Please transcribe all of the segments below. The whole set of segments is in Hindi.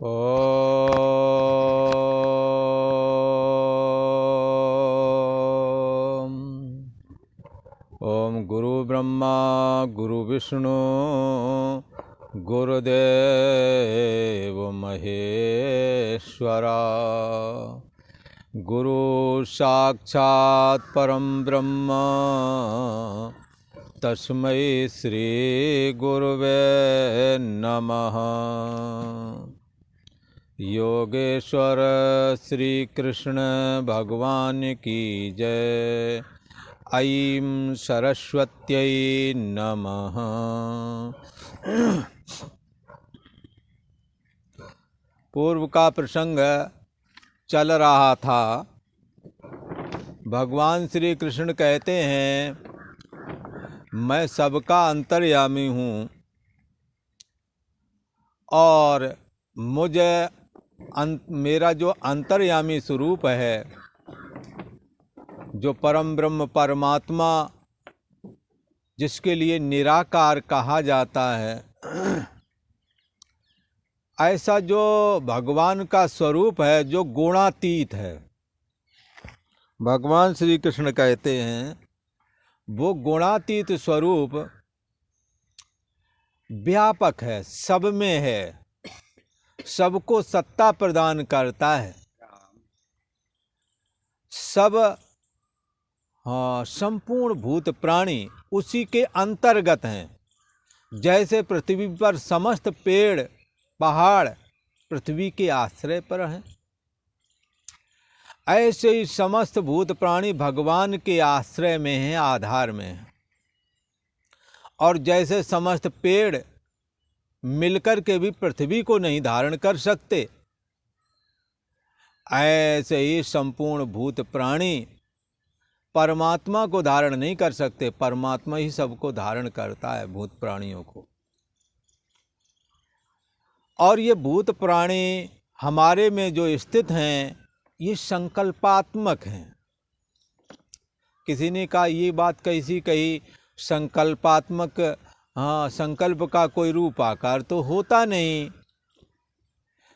ओम ओम गुरु ब्रह्मा गुरु विष्णु गुरुदेव महेश्वरा गुरु साक्षात् परम ब्रह्म तस्मै श्री गुरुवे नमः। योगेश्वर श्री कृष्ण भगवान की जय। ऐं सरस्वत्यै नमः। पूर्व का प्रसंग चल रहा था। भगवान श्री कृष्ण कहते हैं, मैं सबका अंतर्यामी हूँ और मुझे मेरा जो अंतर्यामी स्वरूप है, जो परम ब्रह्म परमात्मा जिसके लिए निराकार कहा जाता है, ऐसा जो भगवान का स्वरूप है जो गुणातीत है, भगवान श्री कृष्ण कहते हैं वो गुणातीत स्वरूप व्यापक है, सब में है, सबको सत्ता प्रदान करता है। सब संपूर्ण भूत प्राणी उसी के अंतर्गत हैं। जैसे पृथ्वी पर समस्त पेड़ पहाड़ पृथ्वी के आश्रय पर हैं, ऐसे ही समस्त भूत प्राणी भगवान के आश्रय में हैं, आधार में हैं। और जैसे समस्त पेड़ मिलकर के भी पृथ्वी को नहीं धारण कर सकते, ऐसे ही संपूर्ण भूत प्राणी परमात्मा को धारण नहीं कर सकते। परमात्मा ही सबको धारण करता है, भूत प्राणियों को। और ये भूत प्राणी हमारे में जो स्थित हैं, ये संकल्पात्मक हैं। किसी ने कहा ये बात कैसी कही, संकल्पात्मक। संकल्प का कोई रूप आकार तो होता नहीं।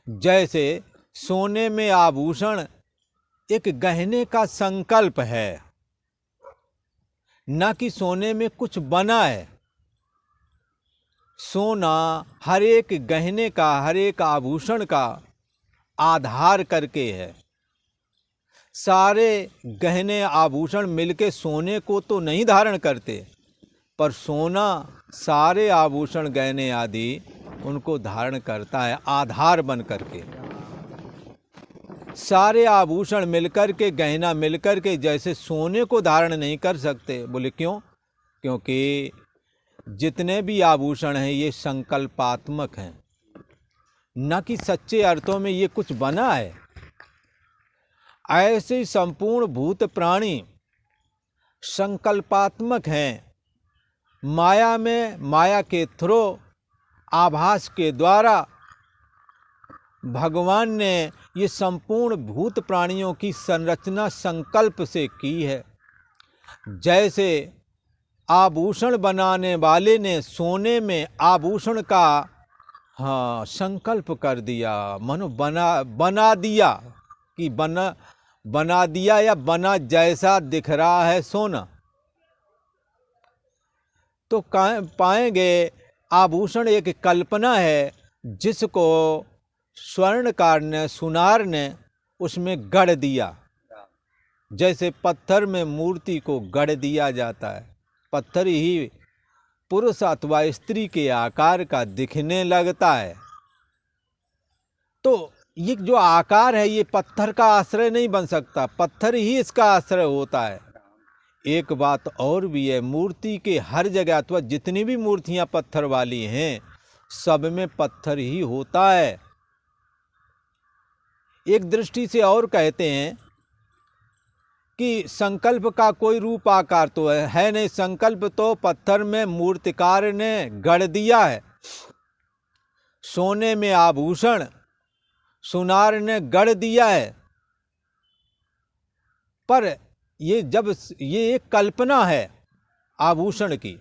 जैसे सोने में आभूषण एक गहने का संकल्प है, न कि सोने में कुछ बना है। सोना हर एक गहने का, हर एक आभूषण का आधार करके है। सारे गहने आभूषण मिलके सोने को तो नहीं धारण करते, पर सोना सारे आभूषण गहने आदि उनको धारण करता है, आधार बन करके। सारे आभूषण मिलकर के, गहना मिलकर के जैसे सोने को धारण नहीं कर सकते। बोले क्यों? क्योंकि जितने भी आभूषण हैं ये संकल्पात्मक हैं, न कि सच्चे अर्थों में ये कुछ बना है। ऐसे संपूर्ण भूत प्राणी संकल्पात्मक हैं। माया में, माया के थ्रू, आभास के द्वारा भगवान ने ये संपूर्ण भूत प्राणियों की संरचना संकल्प से की है। जैसे आभूषण बनाने वाले ने सोने में आभूषण का संकल्प कर दिया, मानो बना दिया कि बना दिया या बना जैसा दिख रहा है सोना, तो पाएंगे आभूषण एक कल्पना है जिसको स्वर्णकार ने, सुनार ने उसमें गढ़ दिया। जैसे पत्थर में मूर्ति को गढ़ दिया जाता है, पत्थर ही पुरुष अथवा स्त्री के आकार का दिखने लगता है। तो ये जो आकार है ये पत्थर का आश्रय नहीं बन सकता, पत्थर ही इसका आश्रय होता है। एक बात और भी है, मूर्ति के हर जगह अथवा जितनी भी मूर्तियां पत्थर वाली हैं, सब में पत्थर ही होता है। एक दृष्टि से और कहते हैं कि संकल्प का कोई रूप आकार तो है नहीं, संकल्प तो पत्थर में मूर्तिकार ने गढ़ दिया है। सोने में आभूषण सुनार ने गढ़ दिया है, पर ये एक कल्पना है आभूषण की,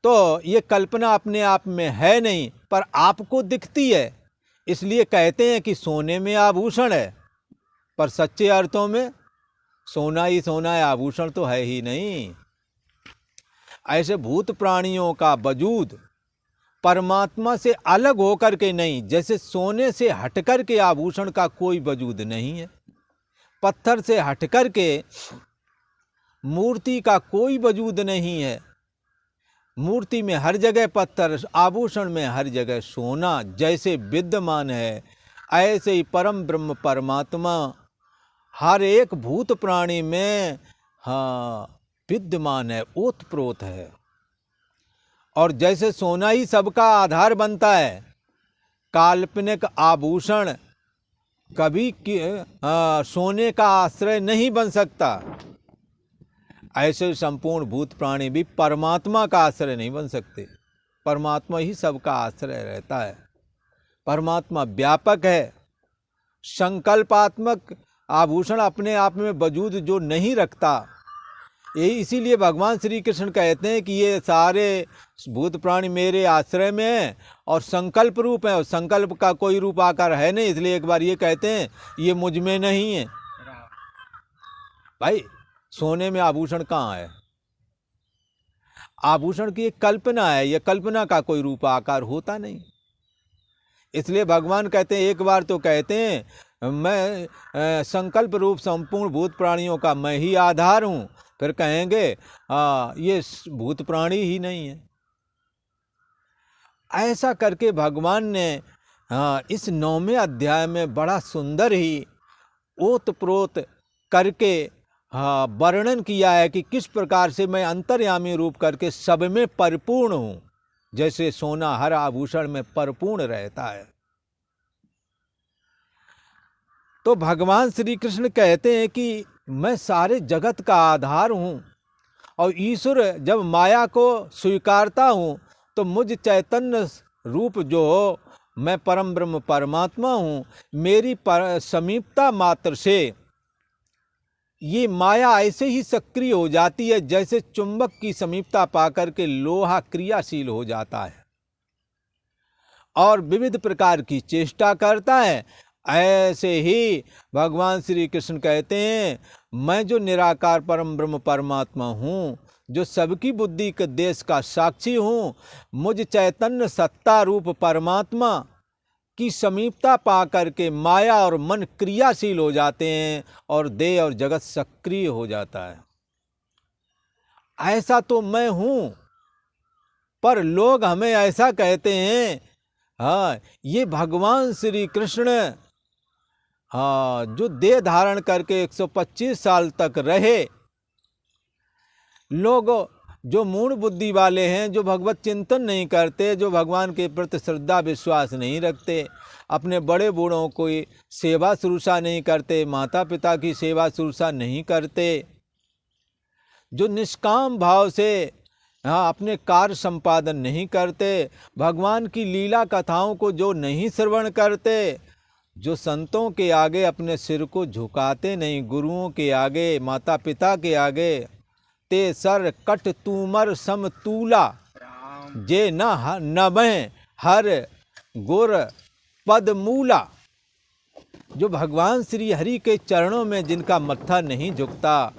तो ये कल्पना अपने आप में है नहीं, पर आपको दिखती है। इसलिए कहते हैं कि सोने में आभूषण है, पर सच्चे अर्थों में सोना ही सोना है, आभूषण तो है ही नहीं। ऐसे भूत प्राणियों का वजूद परमात्मा से अलग होकर के नहीं, जैसे सोने से हटकर के आभूषण का कोई वजूद नहीं है, पत्थर से हटकर के मूर्ति का कोई वजूद नहीं है। मूर्ति में हर जगह पत्थर, आभूषण में हर जगह सोना जैसे विद्यमान है, ऐसे ही परम ब्रह्म परमात्मा हर एक भूत प्राणी में विद्यमान है, ओतप्रोत है। और जैसे सोना ही सबका आधार बनता है, काल्पनिक आभूषण कभी सोने का आश्रय नहीं बन सकता, ऐसे संपूर्ण भूत प्राणी भी परमात्मा का आश्रय नहीं बन सकते। परमात्मा ही सबका आश्रय रहता है। परमात्मा व्यापक है, संकल्पात्मक आभूषण अपने आप में वजूद जो नहीं रखता। यही इसीलिए भगवान श्री कृष्ण कहते हैं कि ये सारे भूत प्राणी मेरे आश्रय में हैं और संकल्प रूप है, और संकल्प का कोई रूप आकार है नहीं, इसलिए एक बार ये कहते हैं ये मुझ में नहीं है। भाई सोने में आभूषण कहाँ है? आभूषण की एक कल्पना है, यह कल्पना का कोई रूप आकार होता नहीं। इसलिए भगवान कहते हैं, एक बार तो कहते हैं मैं संकल्प रूप संपूर्ण भूत प्राणियों का मैं ही आधार हूँ, फिर कहेंगे ये भूत प्राणी ही नहीं है। ऐसा करके भगवान ने इस 9वें अध्याय में बड़ा सुंदर ही ओतप्रोत करके वर्णन किया है कि किस प्रकार से मैं अंतर्यामी रूप करके सब में परिपूर्ण हूँ, जैसे सोना हर आभूषण में परिपूर्ण रहता है। तो भगवान श्री कृष्ण कहते हैं कि मैं सारे जगत का आधार हूँ, और ईश्वर जब माया को स्वीकारता हूँ तो मुझ चैतन्य रूप जो हो मैं परम ब्रह्म परमात्मा हूँ, मेरी समीपता मात्र से ये माया ऐसे ही सक्रिय हो जाती है जैसे चुंबक की समीपता पाकर के लोहा क्रियाशील हो जाता है और विविध प्रकार की चेष्टा करता है। ऐसे ही भगवान श्री कृष्ण कहते हैं मैं जो निराकार परम ब्रह्म परमात्मा हूँ, जो सबकी बुद्धि के देश का साक्षी हूँ, मुझ चैतन्य सत्ता रूप परमात्मा की समीपता पा करके माया और मन क्रियाशील हो जाते हैं और देह और जगत सक्रिय हो जाता है। ऐसा तो मैं हूँ, पर लोग हमें ऐसा कहते हैं ये भगवान श्री कृष्ण जो देह धारण करके 125 साल तक रहे, लोग जो मूढ़ बुद्धि वाले हैं, जो भगवत चिंतन नहीं करते, जो भगवान के प्रति श्रद्धा विश्वास नहीं रखते, अपने बड़े बूढ़ों की सेवा शुश्रूषा नहीं करते, माता पिता की सेवा शुश्रूषा नहीं करते, जो निष्काम भाव से अपने कार्य संपादन नहीं करते, भगवान की लीला कथाओं को जो नहीं श्रवण करते, जो संतों के आगे अपने सिर को झुकाते नहीं, गुरुओं के आगे, माता पिता के आगे, ते सर कट तूमर समतूला जे न नभें हर गुर पद मूला। जो भगवान श्री हरि के चरणों में जिनका मत्था नहीं झुकता,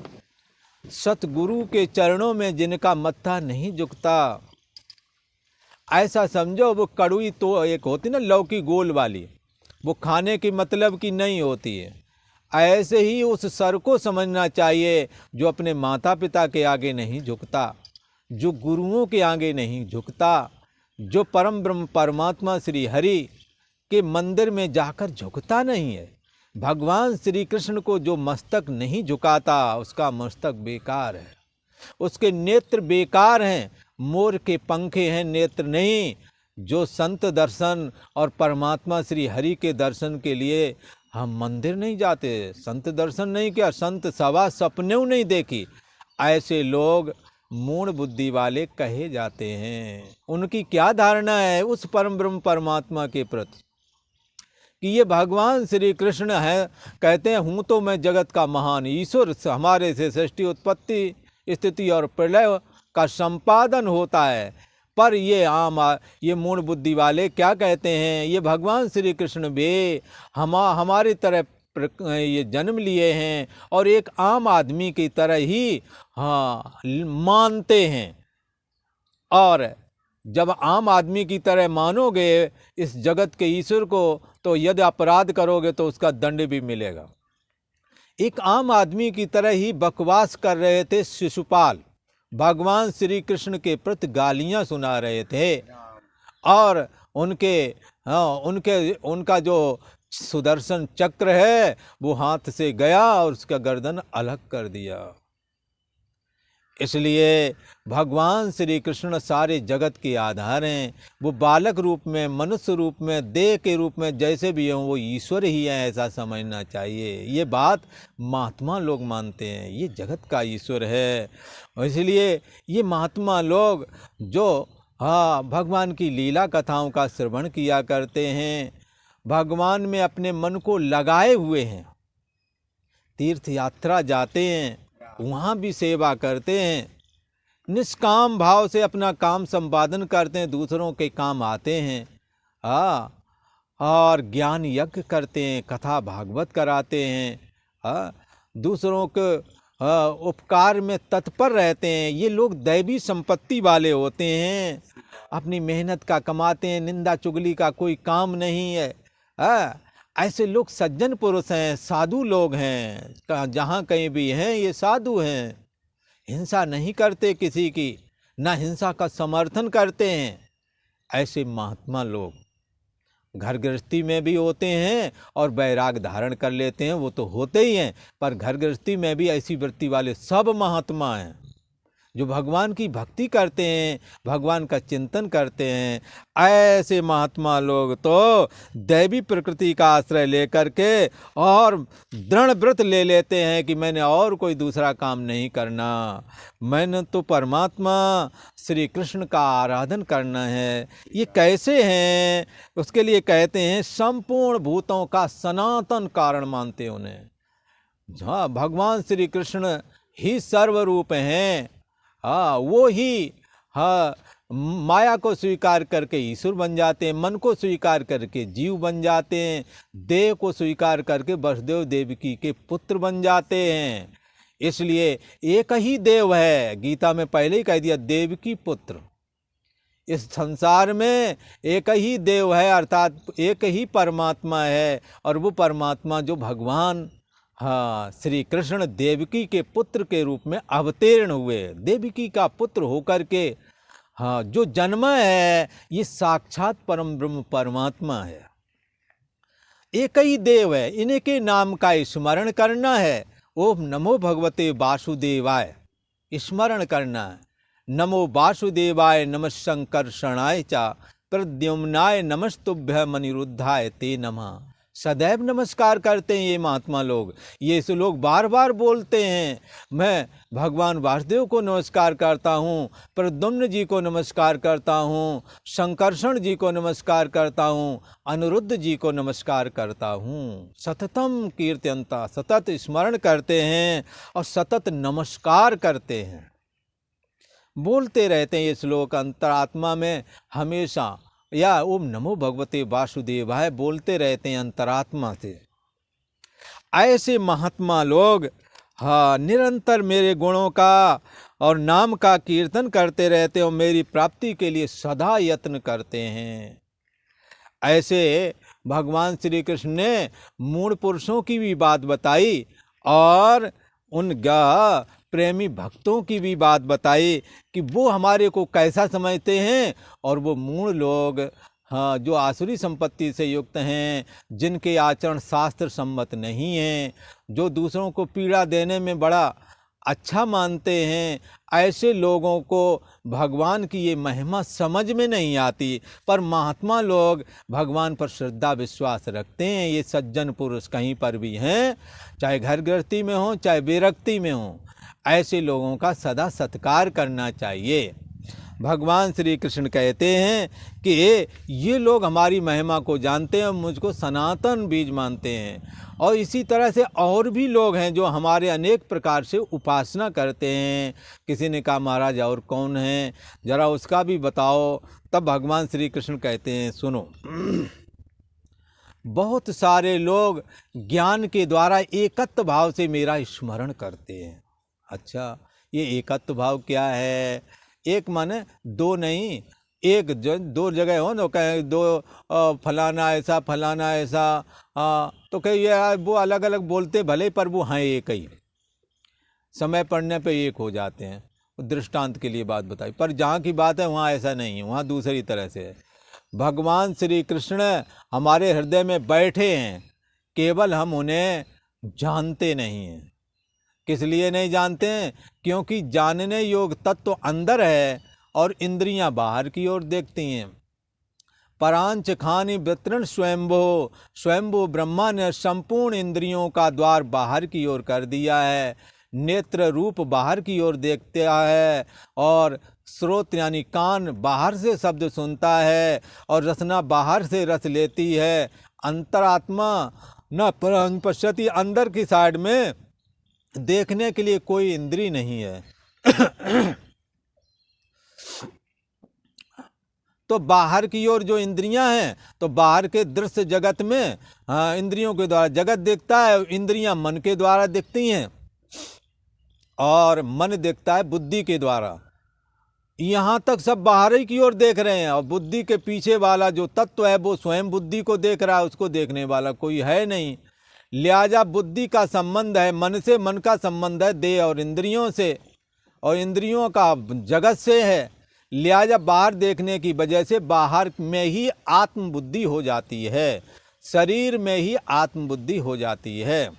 सतगुरु के चरणों में जिनका मत्था नहीं झुकता, ऐसा समझो वो कड़ुई तो एक होती ना लौकी गोल वाली, वो खाने की मतलब की नहीं होती है। ऐसे ही उस सर को समझना चाहिए जो अपने माता पिता के आगे नहीं झुकता, जो गुरुओं के आगे नहीं झुकता, जो परम ब्रह्म परमात्मा श्री हरि के मंदिर में जाकर झुकता नहीं है। भगवान श्री कृष्ण को जो मस्तक नहीं झुकाता, उसका मस्तक बेकार है, उसके नेत्र बेकार हैं, मोर के पंखे हैं, नेत्र नहीं। जो संत दर्शन और परमात्मा श्री हरि के दर्शन के लिए हम मंदिर नहीं जाते, संत दर्शन नहीं किया, संत सवा सपने नहीं देखी, ऐसे लोग मूढ़ बुद्धि वाले कहे जाते हैं। उनकी क्या धारणा है उस परम ब्रह्म परमात्मा के प्रति कि ये भगवान श्री कृष्ण है, कहते हैं हूँ तो मैं जगत का महान ईश्वर, हमारे से सृष्टि उत्पत्ति स्थिति और प्रलय का संपादन होता है, पर ये मूढ़ बुद्धि वाले क्या कहते हैं, ये भगवान श्री कृष्ण भी हमारी तरह ये जन्म लिए हैं और एक आम आदमी की तरह ही मानते हैं। और जब आम आदमी की तरह मानोगे इस जगत के ईश्वर को, तो यदि अपराध करोगे तो उसका दंड भी मिलेगा। एक आम आदमी की तरह ही बकवास कर रहे थे शिशुपाल, भगवान श्री कृष्ण के प्रति गालियां सुना रहे थे और उनका जो सुदर्शन चक्र है वो हाथ से गया और उसका गर्दन अलग कर दिया। इसलिए भगवान श्री कृष्ण सारे जगत के आधार हैं। वो बालक रूप में, मनुष्य रूप में, देह के रूप में जैसे भी हों वो ईश्वर ही है, ऐसा समझना चाहिए। ये बात महात्मा लोग मानते हैं, ये जगत का ईश्वर है। इसलिए ये महात्मा लोग जो भगवान की लीला कथाओं का श्रवण किया करते हैं, भगवान में अपने मन को लगाए हुए हैं, तीर्थ यात्रा जाते हैं, वहाँ भी सेवा करते हैं, निष्काम भाव से अपना काम संपादन करते हैं, दूसरों के काम आते हैं और ज्ञान यज्ञ करते हैं, कथा भागवत कराते हैं, दूसरों के उपकार में तत्पर रहते हैं। ये लोग दैवी संपत्ति वाले होते हैं, अपनी मेहनत का कमाते हैं, निंदा चुगली का कोई काम नहीं है। ऐसे लोग सज्जन पुरुष हैं, साधु लोग हैं, जहाँ कहीं भी हैं ये साधु हैं। हिंसा नहीं करते किसी की, ना हिंसा का समर्थन करते हैं। ऐसे महात्मा लोग घर गृहस्थी में भी होते हैं और वैराग धारण कर लेते हैं, वो तो होते ही हैं, पर घर गृहस्थी में भी ऐसी वृत्ति वाले सब महात्मा हैं जो भगवान की भक्ति करते हैं, भगवान का चिंतन करते हैं। ऐसे महात्मा लोग तो दैवी प्रकृति का आश्रय लेकर के और दृढ़ व्रत ले लेते हैं कि मैंने और कोई दूसरा काम नहीं करना, मैंने तो परमात्मा श्री कृष्ण का आराधन करना है। ये कैसे हैं? उसके लिए कहते हैं संपूर्ण भूतों का सनातन कारण मानते उन्हें। हाँ, भगवान श्री कृष्ण ही सर्वरूप हैं। वो ही माया को स्वीकार करके ईश्वर बन जाते हैं, मन को स्वीकार करके जीव बन जाते हैं, देह को स्वीकार करके वसुदेव देवकी के पुत्र बन जाते हैं। इसलिए एक ही देव है, गीता में पहले ही कह दिया देवकी पुत्र। इस संसार में एक ही देव है, अर्थात एक ही परमात्मा है, और वो परमात्मा जो भगवान श्री कृष्ण देवकी के पुत्र के रूप में अवतीर्ण हुए, देवकी का पुत्र होकर के जो जन्म है, ये साक्षात परम ब्रह्म परमात्मा है। एक ही देव है, इन्हीं के नाम का स्मरण करना है। ओम नमो भगवते वासुदेवाय स्मरण करना है। नमो वासुदेवाय नमः संकर्षणाय च प्रद्युम्नाय नमस्तुभ्यम अनिरुद्धाय ते नमः। सदैव नमस्कार करते हैं ये महात्मा लोग। ये ऐसे लोग बार बार बोलते हैं, मैं भगवान वासुदेव को नमस्कार करता हूँ, प्रद्युम्न जी को नमस्कार करता हूँ, संकर्षण जी को नमस्कार करता हूँ, अनिरुद्ध जी को नमस्कार करता हूँ। सततम कीर्तयन्ता, सतत स्मरण करते हैं और सतत नमस्कार करते हैं, बोलते रहते हैं ये श्लोक अंतरात्मा में हमेशा, या ओम नमो भगवते वासुदेवाय बोलते रहते हैं अंतरात्मा से। ऐसे महात्मा लोग निरंतर मेरे गुणों का और नाम का कीर्तन करते रहते हैं और मेरी प्राप्ति के लिए सदा यत्न करते हैं। ऐसे भगवान श्री कृष्ण ने मूढ़ पुरुषों की भी बात बताई और उन प्रेमी भक्तों की भी बात बताई कि वो हमारे को कैसा समझते हैं। और वो मूढ़ लोग जो आसुरी संपत्ति से युक्त हैं, जिनके आचरण शास्त्र सम्मत नहीं हैं, जो दूसरों को पीड़ा देने में बड़ा अच्छा मानते हैं, ऐसे लोगों को भगवान की ये महिमा समझ में नहीं आती। पर महात्मा लोग भगवान पर श्रद्धा विश्वास रखते हैं। ये सज्जन पुरुष कहीं पर भी हैं, चाहे घर गृहस्थी में हो चाहे विरक्ति में हो, ऐसे लोगों का सदा सत्कार करना चाहिए। भगवान श्री कृष्ण कहते हैं कि ये लोग हमारी महिमा को जानते हैं और मुझको सनातन बीज मानते हैं। और इसी तरह से और भी लोग हैं जो हमारे अनेक प्रकार से उपासना करते हैं। किसी ने कहा महाराज और कौन है, जरा उसका भी बताओ। तब भगवान श्री कृष्ण कहते हैं सुनो, बहुत सारे लोग ज्ञान के द्वारा एकत्व भाव से मेरा स्मरण करते हैं। अच्छा, ये एकत्व भाव क्या है? एक माने दो नहीं, एक जो दो जगह हो ना, कहे दो फलाना ऐसा फलाना ऐसा, तो कहे ये वो अलग अलग बोलते भले पर वो हैं एक ही, समय पड़ने पे एक हो जाते हैं। दृष्टांत के लिए बात बताई, पर जहाँ की बात है वहाँ ऐसा नहीं है, वहाँ दूसरी तरह से है। भगवान श्री कृष्ण हमारे हृदय में बैठे हैं, केवल हम उन्हें जानते नहीं हैं। किस लिए नहीं जानते हैं? क्योंकि जानने योग्य तत्व तो अंदर है और इंद्रियां बाहर की ओर देखती हैं। परांच खानी वितरण स्वयंभो, स्वयंभो ब्रह्मा ने संपूर्ण इंद्रियों का द्वार बाहर की ओर कर दिया है। नेत्र रूप बाहर की ओर देखता है और श्रोत यानी कान बाहर से शब्द सुनता है और रसना बाहर से रस लेती है। अंतरात्मा न परं पश्यति, अंदर की साइड में देखने के लिए कोई इंद्री नहीं है। तो बाहर की ओर जो इंद्रियां हैं, तो बाहर के दृश्य जगत में इंद्रियों के द्वारा जगत देखता है। इंद्रियां मन के द्वारा दिखती हैं और मन देखता है बुद्धि के द्वारा। यहाँ तक सब बाहर ही की ओर देख रहे हैं और बुद्धि के पीछे वाला जो तत्व है वो स्वयं बुद्धि को देख रहा है, उसको देखने वाला कोई है नहीं। लिहाजा बुद्धि का संबंध है मन से, मन का संबंध है देह और इंद्रियों से, और इंद्रियों का जगत से है। लिहाजा बाहर देखने की वजह से बाहर में ही आत्मबुद्धि हो जाती है, शरीर में ही आत्मबुद्धि हो जाती है।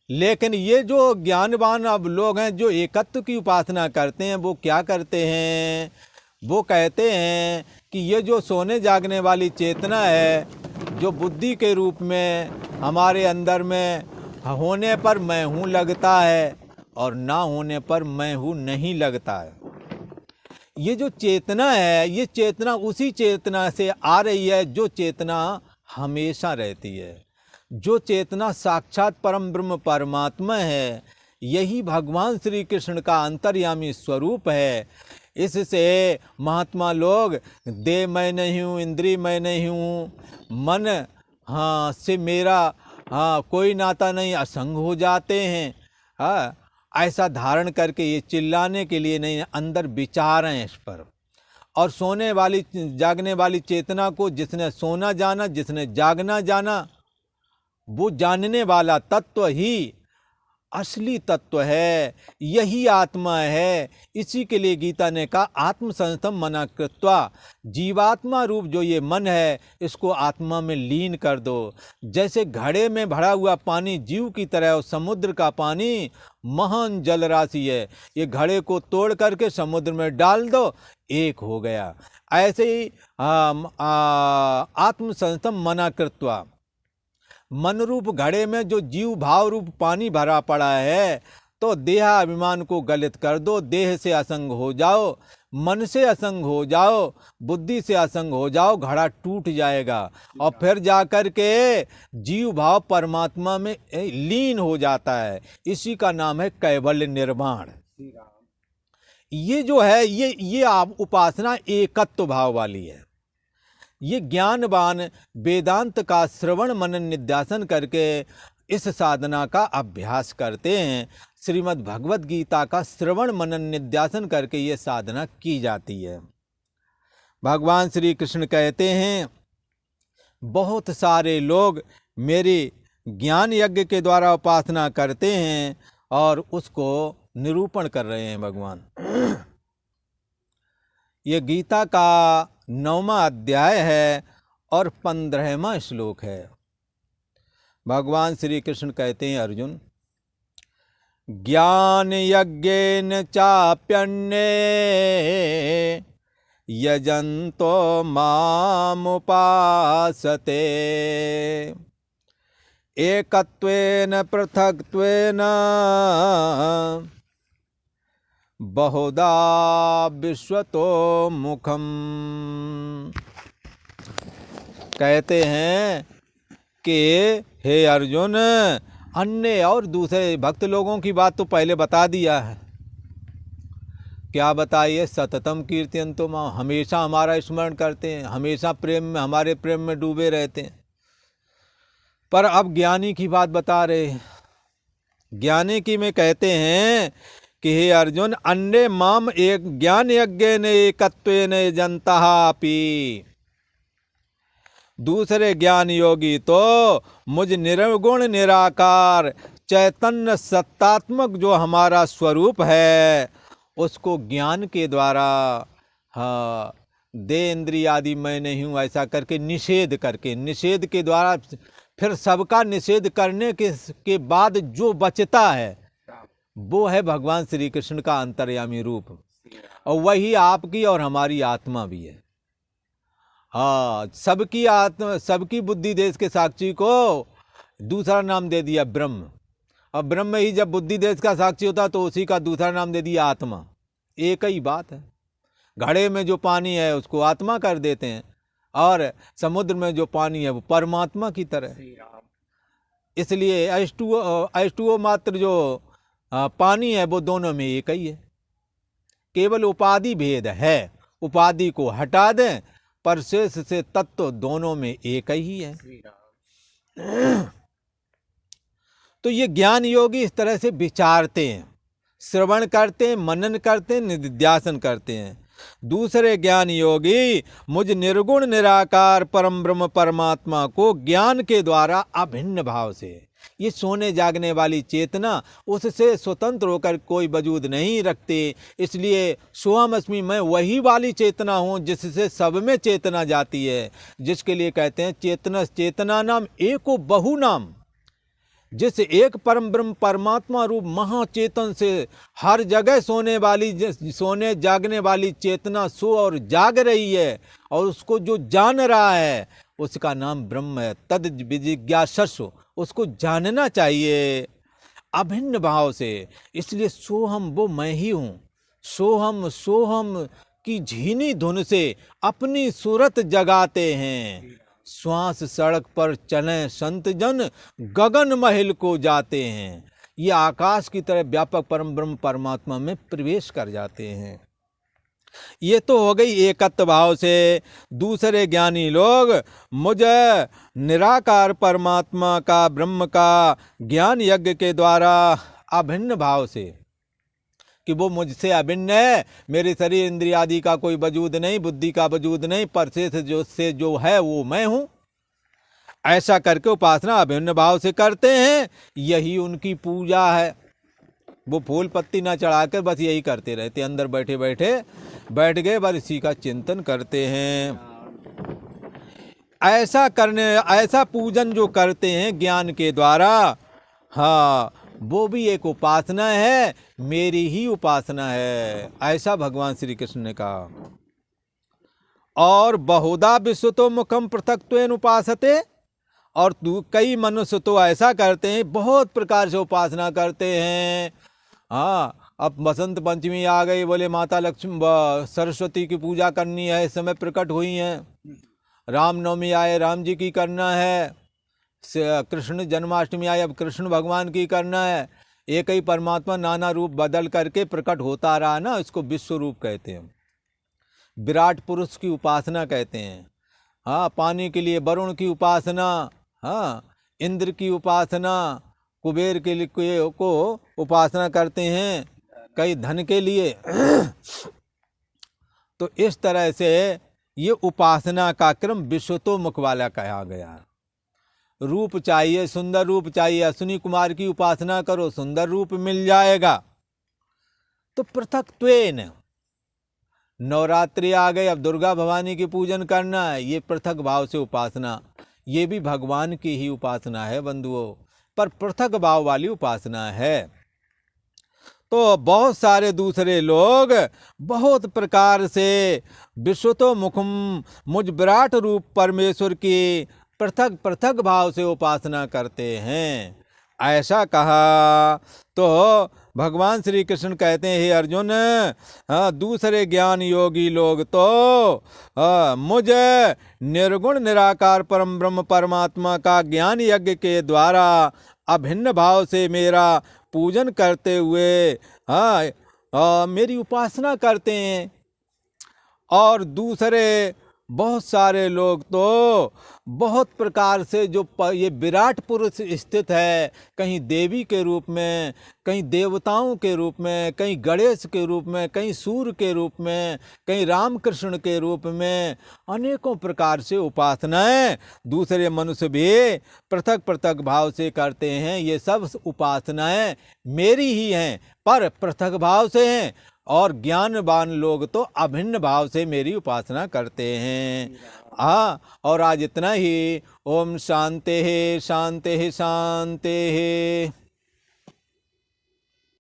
लेकिन ये जो ज्ञानवान अब लोग हैं जो एकत्व की उपासना करते हैं, वो क्या करते हैं? वो कहते हैं कि ये जो सोने जागने वाली चेतना है, जो बुद्धि के रूप में हमारे अंदर में होने पर मैं हूँ लगता है और ना होने पर मैं हूँ नहीं लगता है। ये जो चेतना है, ये चेतना उसी चेतना से आ रही है जो चेतना हमेशा रहती है, जो चेतना साक्षात परम ब्रह्म परमात्मा है। यही भगवान श्री कृष्ण का अंतर्यामी स्वरूप है। इससे महात्मा लोग देह मैं नहीं हूँ, इंद्रिय मैं नहीं हूँ, मन से मेरा कोई नाता नहीं, असंग हो जाते हैं। ऐसा धारण करके ये चिल्लाने के लिए नहीं, अंदर विचार हैं इस पर। और सोने वाली जागने वाली चेतना को जिसने सोना जाना, जिसने जागना जाना, वो जानने वाला तत्व ही असली तत्व है, यही आत्मा है। इसी के लिए गीता ने कहा आत्मसंस्थम मना कृत्वा, जीवात्मा रूप जो ये मन है इसको आत्मा में लीन कर दो। जैसे घड़े में भरा हुआ पानी जीव की तरह और समुद्र का पानी महान जल राशि है, ये घड़े को तोड़ करके समुद्र में डाल दो, एक हो गया। ऐसे ही आत्मसंस्थम मना कृत्वा, मन रूप घड़े में जो जीव भाव रूप पानी भरा पड़ा है, तो देहाभिमान को गलित कर दो, देह से असंग हो जाओ, मन से असंग हो जाओ, बुद्धि से असंग हो जाओ, घड़ा टूट जाएगा और फिर जाकर के जीव भाव परमात्मा में लीन हो जाता है। इसी का नाम है कैवल्य निर्वाण। ये जो है ये आप उपासना एकत्व भाव वाली है। ये ज्ञानवान वेदांत का श्रवण मनन निध्यासन करके इस साधना का अभ्यास करते हैं। श्रीमद् भगवद गीता का श्रवण मनन निध्यासन करके ये साधना की जाती है। भगवान श्री कृष्ण कहते हैं बहुत सारे लोग मेरी ज्ञान यज्ञ के द्वारा उपासना करते हैं और उसको निरूपण कर रहे हैं भगवान। ये गीता का 9वां अध्याय है और 15वां श्लोक है। भगवान श्री कृष्ण कहते हैं अर्जुन, ज्ञान यज्ञेन चाप्यन्ये यजन्तो मामुपासते एकत्वेन पृथक्त्वेन बहुधा विश्वतो मुखम। कहते हैं कि हे अर्जुन, अन्य और दूसरे भक्त लोगों की बात तो पहले बता दिया है। क्या बताइए? सततम कीर्तयन्तो मां, हमेशा हमारा स्मरण करते हैं, हमेशा प्रेम में, हमारे प्रेम में डूबे रहते हैं। पर अब ज्ञानी की बात बता रहे हैं। ज्ञानी की में कहते हैं कि हे अर्जुन, अन्य माम एक ज्ञान यज्ञ ने एकत्वेन जनता अपि। दूसरे ज्ञान योगी तो मुझ निर्गुण निराकार चैतन्य सत्तात्मक जो हमारा स्वरूप है उसको ज्ञान के द्वारा, हाँ, दे इंद्रिय आदि मैं नहीं हूँ ऐसा करके निषेध करके, निषेध के द्वारा फिर सबका निषेध करने के बाद जो बचता है वो है भगवान श्री कृष्ण का अंतर्यामी रूप, और वही आपकी और हमारी आत्मा भी है। हाँ, सबकी आत्मा, सबकी बुद्धि देश के साक्षी को दूसरा नाम दे दिया ब्रह्म। अब ब्रह्म ही जब बुद्धि देश का साक्षी होता तो उसी का दूसरा नाम दे दिया आत्मा। एक ही बात है। घड़े में जो पानी है उसको आत्मा कर देते हैं, और समुद्र में जो पानी है वो परमात्मा की तरह। इसलिए H2O मात्र जो पानी है वो दोनों में एक ही है। केवल उपाधि भेद है, उपाधि को हटा दें पर शेष से तत्व दोनों में एक ही है। तो ये ज्ञान योगी इस तरह से विचारते हैं, श्रवण करते हैं, मनन करते हैं, निधिध्यासन करते हैं। दूसरे ज्ञान योगी मुझ निर्गुण निराकार परम ब्रह्म परमात्मा को ज्ञान के द्वारा अभिन्न भाव से, ये सोने जागने वाली चेतना, उससे स्वतंत्र होकर कोई वजूद नहीं रखते। इसलिए सोहमअस्मि मैं वही वाली चेतना हूँ जिससे सब में चेतना जाती है, जिसके लिए कहते हैं चेतना चेतना नाम एको बहु नाम। जिस एक परम ब्रह्म परमात्मा रूप महाचेतन से हर जगह सोने जागने वाली चेतना सो और जाग रही है, और उसको जो जान रहा है उसका नाम ब्रह्म है। तद विजिज्ञासस्व, उसको जानना चाहिए अभिन्न भाव से। इसलिए सोहम वो मैं ही हूँ। सोहम सोहम की झीनी धुन से अपनी सूरत जगाते हैं। श्वास सड़क पर चलें संत जन, गगन महल को जाते हैं। ये आकाश की तरह व्यापक परम ब्रह्म परमात्मा में प्रवेश कर जाते हैं। ये तो हो गई एकत्व भाव से। दूसरे ज्ञानी लोग मुझे निराकार परमात्मा का, ब्रह्म का ज्ञान यज्ञ के द्वारा अभिन्न भाव से, कि वो मुझसे अभिन्न है, मेरे शरीर इंद्रिय आदि का कोई वजूद नहीं, बुद्धि का वजूद नहीं, पर से जो है वो मैं हूँ, ऐसा करके उपासना अभिन्न भाव से करते हैं। यही उनकी पूजा है। वो फूल पत्ती ना चढ़ाकर बस यही करते रहते, अंदर बैठे बैठे बैठ गए, बस इसी का चिंतन करते हैं। ऐसा पूजन जो करते हैं ज्ञान के द्वारा, हाँ, वो भी एक उपासना है, मेरी ही उपासना है, ऐसा भगवान श्री कृष्ण ने कहा। और बहुधा विश्वतो मुखम पृथक्त्वेन उपासते, और कई मनुष्य तो ऐसा करते हैं, बहुत प्रकार से उपासना करते हैं। हाँ, अब बसंत पंचमी आ गई, बोले माता लक्ष्मी सरस्वती की पूजा करनी है, इस समय प्रकट हुई हैं। रामनवमी आए, राम जी की करना है। कृष्ण जन्माष्टमी आए, अब कृष्ण भगवान की करना है। एक ही परमात्मा नाना रूप बदल करके प्रकट होता रहा ना, इसको विश्व रूप कहते हैं। विराट पुरुष की उपासना कहते हैं। हाँ, पानी के लिए वरुण की उपासना, हाँ, इंद्र की उपासना, कुबेर के लिए को उपासना करते हैं, कई धन के लिए। तो इस तरह से ये उपासना का क्रम विश्वतोमुख वाला कहा गया। रूप चाहिए, सुंदर रूप चाहिए, अश्विनी कुमार की उपासना करो, सुंदर रूप मिल जाएगा। तो पृथक्त्वेन, नवरात्रि आ गए, अब दुर्गा भवानी की पूजन करना है, ये पृथक भाव से उपासना, ये भी भगवान की ही उपासना है बंधुओं, पर पृथक भाव वाली उपासना है। तो बहुत सारे दूसरे लोग बहुत प्रकार से विश्वतो मुखम मुझ विराट रूप परमेश्वर की पृथक पृथक भाव से उपासना करते हैं। ऐसा कहा तो भगवान श्री कृष्ण कहते हैं, हे अर्जुन, दूसरे ज्ञान योगी लोग तो मुझ निर्गुण निराकार परम ब्रह्म परमात्मा का ज्ञान यज्ञ के द्वारा अभिन्न भाव से मेरा पूजन करते हुए मेरी उपासना करते हैं। और दूसरे बहुत सारे लोग तो बहुत प्रकार से जो ये विराट पुरुष स्थित है, कहीं देवी के रूप में, कहीं देवताओं के रूप में, कहीं गणेश के रूप में, कहीं सूर्य के रूप में, कहीं रामकृष्ण के रूप में, अनेकों प्रकार से उपासनाएं दूसरे मनुष्य भी पृथक पृथक भाव से करते हैं। ये सब उपासनाएं मेरी ही हैं, पर पृथक भाव से हैं। और ज्ञानवान लोग तो अभिन्न भाव से मेरी उपासना करते हैं। और आज इतना ही। ओम शांति शांति शांति।